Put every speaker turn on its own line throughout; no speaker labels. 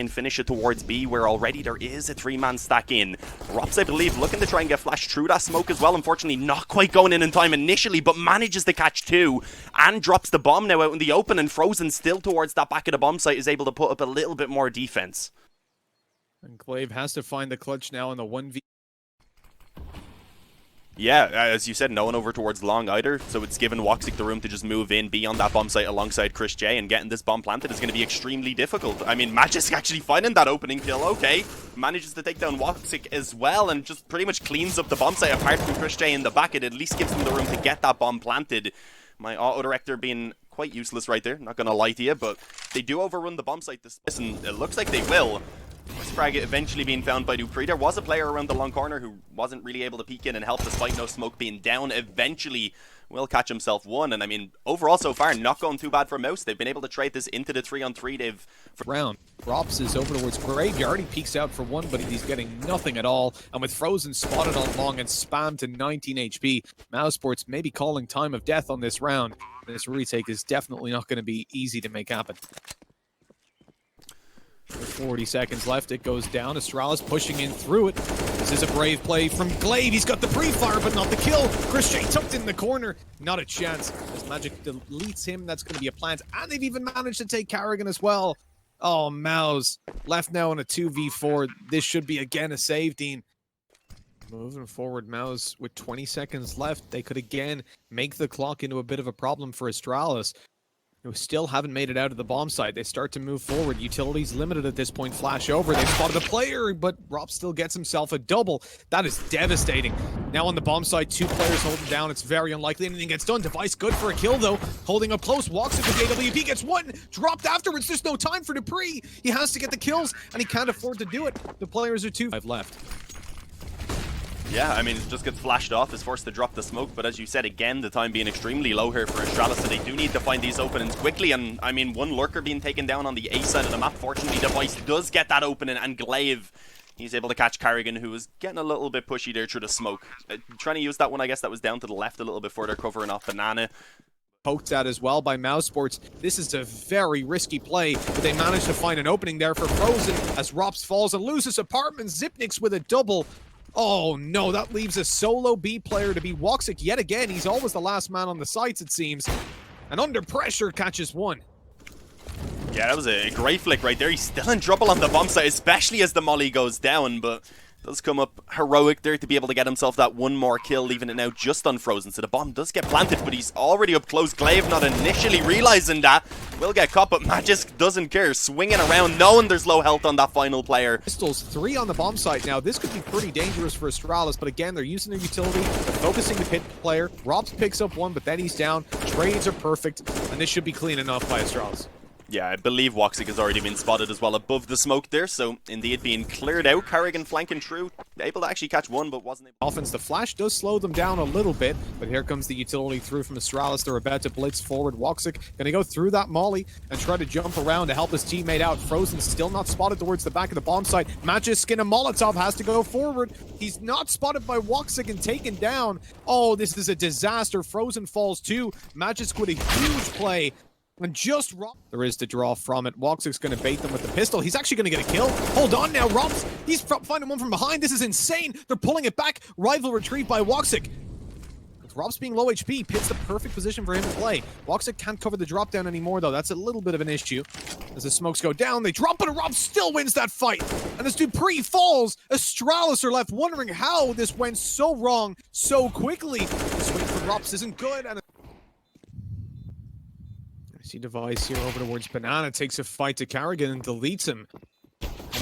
and finish it towards B, where already there is a 3-man stack in. Rops, I believe, looking to try and get flashed through that smoke as well. Unfortunately, not quite going in time initially, but manages to catch 2 and drops the bomb now out in the open, and Frozen still towards that back of the bomb site is able to put up a little bit more defense.
And Glaive has to find the clutch now in the 1v.
Yeah, as you said, no one over towards long either, so it's given Woxic the room to just move in, be on that bomb site alongside Chris J, and getting this bomb planted is going to be extremely difficult. I mean, Magisk actually finding that opening kill, okay, manages to take down Woxic as well, and just pretty much cleans up the bomb site. Apart from Chris J in the back, it at least gives them the room to get that bomb planted. My auto-director being quite useless right there, not going to lie to you, but they do overrun the bomb site this, and it looks like they will. This frag eventually being found by Dupree. There was a player around the long corner who wasn't really able to peek in and help despite no smoke being down. Eventually will catch himself one, and I mean, overall so far, not going too bad for Mouse. They've been able to trade this into the 3-on-3. They've
round. Rops is over towards Graveyard. He peeks out for one, but he's getting nothing at all. And with Frozen spotted on long and spammed to 19 HP, Mousesports may be calling time of death on this round. This retake is definitely not going to be easy to make happen. 40 seconds left, it goes down. Astralis pushing in through it. This is a brave play from Glaive. He's got the pre-fire, but not the kill. Chris J tucked in the corner. Not a chance. As Magic deletes him, that's going to be a plant. And they've even managed to take Carrigan as well. Oh, Mouse. Left now in a 2v4. This should be, again, a save, Dean. Moving forward, Mouse with 20 seconds left. They could, again, make the clock into a bit of a problem for Astralis, who still haven't made it out of the bomb site. They start to move forward. Utilities limited at this point. Flash over. They spotted a player, but Rob still gets himself a double. That is devastating. Now on the bomb site, 2 players holding down. It's very unlikely anything gets done. Device good for a kill, though. Holding up close. Walks into JWP. Gets one. Dropped afterwards. There's no time for Dupree. He has to get the kills, and he can't afford to do it. The players are 2-5 left.
Yeah, I mean, it just gets flashed off, is forced to drop the smoke, but as you said, again, the time being extremely low here for Astralis, so they do need to find these openings quickly, and I mean, one lurker being taken down on the A side of the map. Fortunately, Device does get that opening, and Glaive, he's able to catch Carrigan, who was getting a little bit pushy there through the smoke. Trying to use that one, I guess that was down to the left a little bit further, covering off Banana.
Poked at as well by Mousesports. This is a very risky play, but they managed to find an opening there for Frozen as Rops falls and loses apartment. Zipnix with a double. Oh no, that leaves a solo B player to be Woxic yet again. He's always the last man on the sites, it seems. And under pressure, catches one.
Yeah, that was a great flick right there. He's still in trouble on the bomb site, especially as the molly goes down, but does come up heroic there to be able to get himself that one more kill, leaving it now just on Frozen. So the bomb does get planted, but he's already up close. Glaive not initially realizing that. Will get caught, but Magisk doesn't care. Swinging around, knowing there's low health on that final player.
Pistols 3 on the bomb site now. This could be pretty dangerous for Astralis, but again, they're using their utility. They're focusing the pit player. Robs picks up one, but then he's down. Trades are perfect, and this should be clean enough by Astralis.
Yeah, I believe Woxic has already been spotted as well above the smoke there, so indeed being cleared out. Carrigan flanking through, able to actually catch one, but wasn't able.
Offense, the flash does slow them down a little bit, but here comes the utility through from Astralis. They're about to blitz forward. Woxic gonna go through that molly and try to jump around to help his teammate out. Frozen still not spotted towards the back of the bomb site. Magisk in a Molotov has to go forward. He's not spotted by Woxic and taken down. Oh, this is a disaster. Frozen falls too. Magisk with a huge play. And just there is to draw from it. Woxic's going to bait them with the pistol. He's actually going to get a kill. Hold on now, Rops. He's finding one from behind. This is insane. They're pulling it back. Rival retrieved by Woxic. With Rops being low HP, Pit's the perfect position for him to play. Woxic can't cover the drop down anymore, though. That's a little bit of an issue. As the smokes go down, they drop, but Rops still wins that fight. And as Dupree falls, Astralis are left wondering how this went so wrong so quickly. The swing for Rops isn't good, and see Device here over towards Banana, takes a fight to Carrigan and deletes him.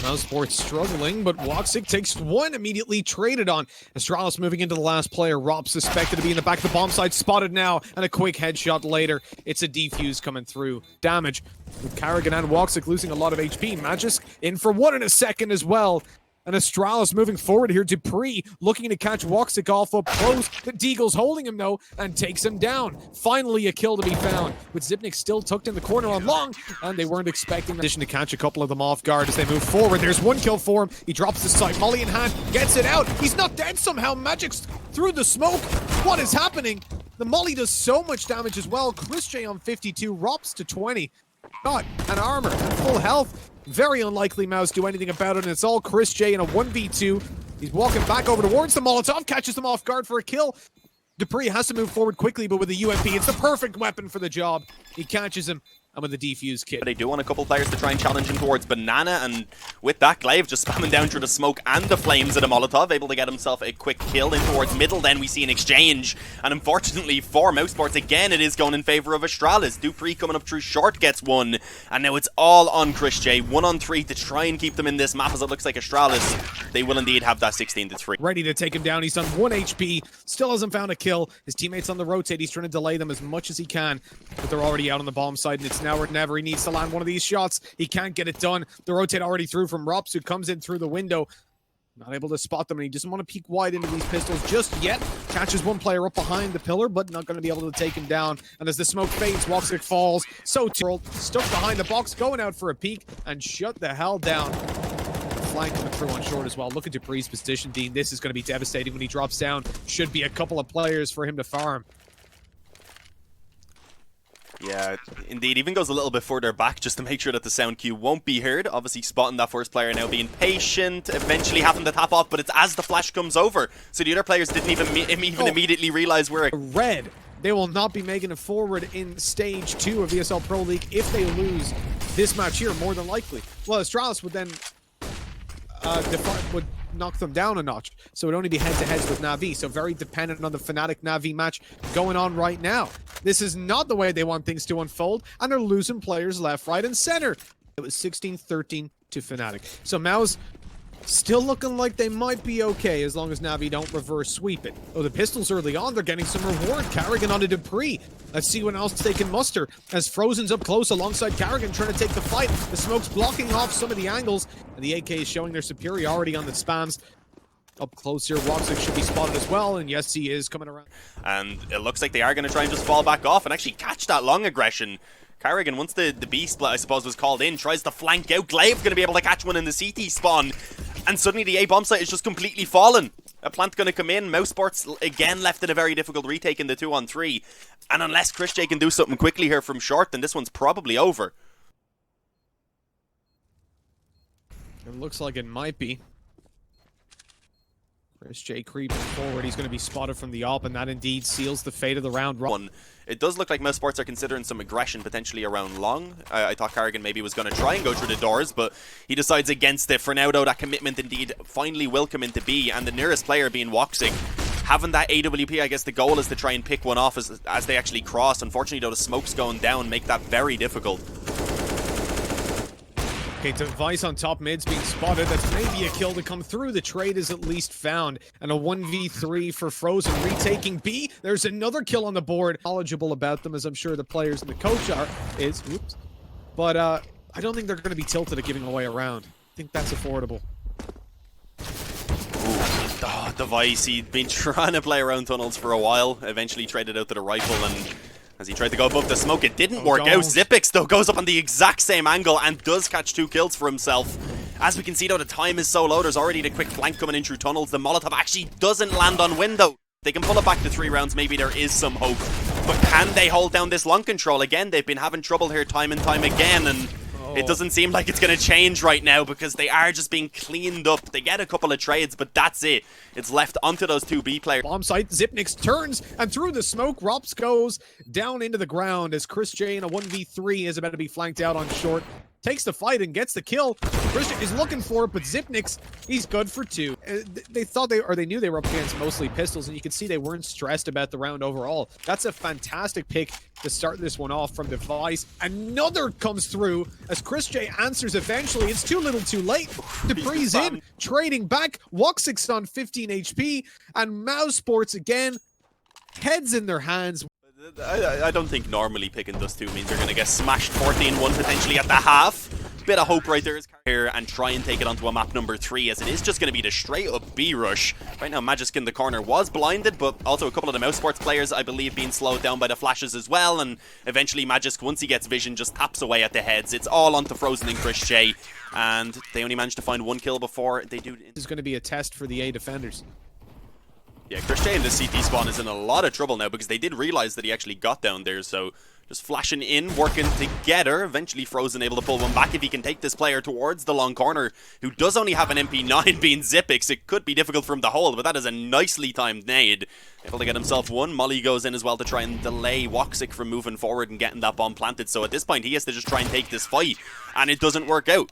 Mousesports struggling, but Woxic takes one, immediately traded on. Astralis moving into the last player. Rob suspected to be in the back of the bomb site, spotted now, and a quick headshot later. It's a defuse coming through. Damage with Carrigan and Woxic losing a lot of HP. Magisk in for one in a second as well. And Astralis moving forward here. Dupree looking to catch Woxic off up close. The Deagle's holding him though and takes him down. Finally a kill to be found. With Zipnix still tucked in the corner on long. And they weren't expecting the addition to catch a couple of them off guard as they move forward. There's one kill for him. He drops the sight. Molly in hand. Gets it out. He's not dead somehow. Magic's through the smoke. What is happening? The Molly does so much damage as well. Chris J on 52. Rops to 20. Got an armor and full health. Very unlikely Mouse do anything about it, and it's all Chris J in a 1v2. He's walking back over towards the Molotov, catches them off guard for a kill. Dupree has to move forward quickly, but with the UMP, it's the perfect weapon for the job. He catches him, and with the defuse kit.
They do want a couple players to try and challenge him towards Banana, and with that, Glaive just spamming down through the smoke and the flames of the Molotov, able to get himself a quick kill in towards middle. Then we see an exchange, and unfortunately for Mousesports, again, it is going in favor of Astralis. Dupree coming up through short gets one, and now it's all on Chris J. 1-on-3 to try and keep them in this map, as it looks like Astralis, they will indeed have that 16-3.
Ready to take him down. He's done 1 HP, still hasn't found a kill. His teammates on the rotate. He's trying to delay them as much as he can, but they're already out on the bomb side, and it's now or never. He needs to land one of these shots. He can't get it done. The rotate already through from Rops, who comes in through the window. Not able to spot them, and he doesn't want to peek wide into these pistols just yet. Catches one player up behind the pillar, but not going to be able to take him down. And as the smoke fades, Woxic falls. So stuck behind the box, going out for a peek, and shut the hell down. Flank coming through on short as well. Look at Dupree's position, Dean. This is going to be devastating when he drops down. Should be a couple of players for him to farm.
Yeah, indeed. Even goes a little bit further back just to make sure that the sound cue won't be heard. Obviously spotting that first player now, being patient, eventually having to tap off, but it's as the flash comes over. So the other players didn't even immediately realize where it...
Red. They will not be making it forward in Stage 2 of ESL Pro League if they lose this match here, more than likely. Well, Astralis would then would knock them down a notch. So it would only be head-to-heads with NaVi. So very dependent on the Fnatic NaVi match going on right now. This is not the way they want things to unfold, and they're losing players left, right, and center. It was 16-13 to Fnatic. So Mao's still looking like they might be okay as long as NaVi don't reverse sweep it. Oh, the pistols early on, they're getting some reward. Carrigan onto Dupree. Let's see what else they can muster as Frozen's up close alongside Carrigan trying to take the fight. The smoke's blocking off some of the angles, and the AK is showing their superiority on the spams. Up close here, Woxic should be spotted as well, and yes, he is coming around. And
it looks like they are going to try and just fall back off and actually catch that long aggression. Carrigan, once the B split, I suppose, was called in, tries to flank out. Glaive's going to be able to catch one in the CT spawn, and suddenly the A bomb site is just completely fallen. A plant going to come in. Mousesports again left it a very difficult retake in the 2-on-3, and unless Chris J can do something quickly here from short, then this one's probably over.
It looks like it might be. Chris J creeping forward. He's going to be spotted from the AWP, and that indeed seals the fate of the round.
It does look like Mousesports are considering some aggression potentially around long. I thought Carrigan maybe was going to try and go through the doors, but he decides against it. For now, though, that commitment indeed finally will come into B, and the nearest player being Woxic. Having that AWP, I guess the goal is to try and pick one off as they actually cross. Unfortunately, though, the smoke's going down make that very difficult.
Okay, Device on top mid's being spotted. That's maybe a kill to come through. The trade is at least found. And a 1v3 for Frozen retaking B. There's another kill on the board. Knowledgeable about them, as I'm sure the players and the coach are, oops. But I don't think they're going to be tilted at giving away a round. I think that's affordable.
Oh, Device, he'd been trying to play around tunnels for a while. Eventually traded out to the rifle, and as he tried to go above the smoke, it didn't work out. Xipix, though, goes up on the exact same angle and does catch 2 kills for himself. As we can see, though, the time is so low. There's already the quick flank coming in through tunnels. The Molotov actually doesn't land on window. They can pull it back to 3 rounds. Maybe there is some hope. But can they hold down this long control? Again, they've been having trouble here time and time again, and it doesn't seem like it's going to change right now because they are just being cleaned up. They get a couple of trades, but that's it. It's left onto those 2 B players.
Bomb site, Xipnix turns, and through the smoke, Rops goes down into the ground as Chris J in a 1v3 is about to be flanked out on short. Takes the fight and gets the kill. Christian is looking for it, but Xipnix, he's good for 2. They thought they knew they were up against mostly pistols, and you can see they weren't stressed about the round overall. That's a fantastic pick to start this one off from Device. Another comes through as Chris J answers eventually. It's too little too late. Dupree's in, trading back. Woxic's on 15 HP, and Mousesports again, heads in their hands.
I don't think normally picking Dust 2 means they're going to get smashed 14-1 potentially at the half. Bit of hope right there is here and try and take it onto a map number 3, as it is just going to be the straight up B rush. Right now Magisk in the corner was blinded, but also a couple of the Mousesports players I believe being slowed down by the flashes as well, and eventually Magisk, once he gets vision, just taps away at the heads. It's all onto Frozen and Chris J, and they only managed to find 1 kill before they do.
This is going to be a test for the A defenders.
Yeah, Chris J in the CT spawn is in a lot of trouble now because they did realize that he actually got down there, so Just flashing in, working together. Eventually Frozen able to pull one back. If he can take this player towards the long corner, who does only have an MP9 being Zipix, it could be difficult for him to hold, but that is a nicely timed nade. Able to get himself one. Molly goes in as well to try and delay Woxic from moving forward and getting that bomb planted. So at this point, he has to just try and take this fight, and it doesn't work out.